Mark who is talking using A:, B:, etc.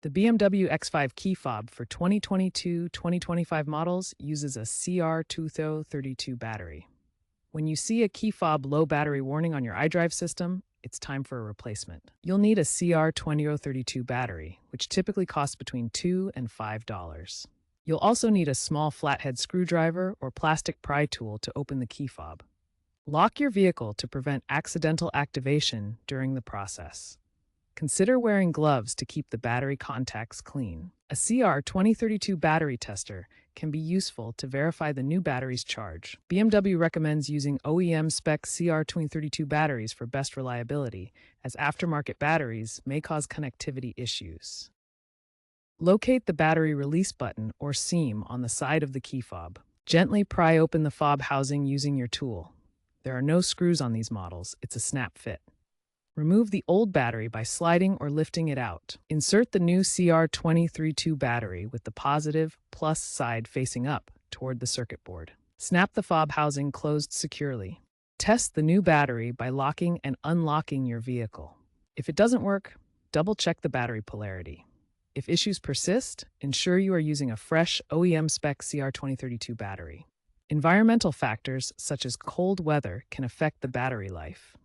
A: The BMW X5 key fob for 2022-2025 models uses a CR2032 battery. When you see a key fob low battery warning on your iDrive system, it's time for a replacement. You'll need a CR2032 battery, which typically costs between $2 and $5. You'll also need a small flathead screwdriver or plastic pry tool to open the key fob. Lock your vehicle to prevent accidental activation during the process. Consider wearing gloves to keep the battery contacts clean. A CR2032 battery tester can be useful to verify the new battery's charge. BMW recommends using OEM-spec CR2032 batteries for best reliability, as aftermarket batteries may cause connectivity issues. Locate the battery release button or seam on the side of the key fob. Gently pry open the fob housing using your tool. There are no screws on these models, it's a snap fit. Remove the old battery by sliding or lifting it out. Insert the new CR2032 battery with the positive plus side facing up toward the circuit board. Snap the fob housing closed securely. Test the new battery by locking and unlocking your vehicle. If it doesn't work, double-check the battery polarity. If issues persist, ensure you are using a fresh OEM-spec CR2032 battery. Environmental factors such as cold weather can affect the battery life.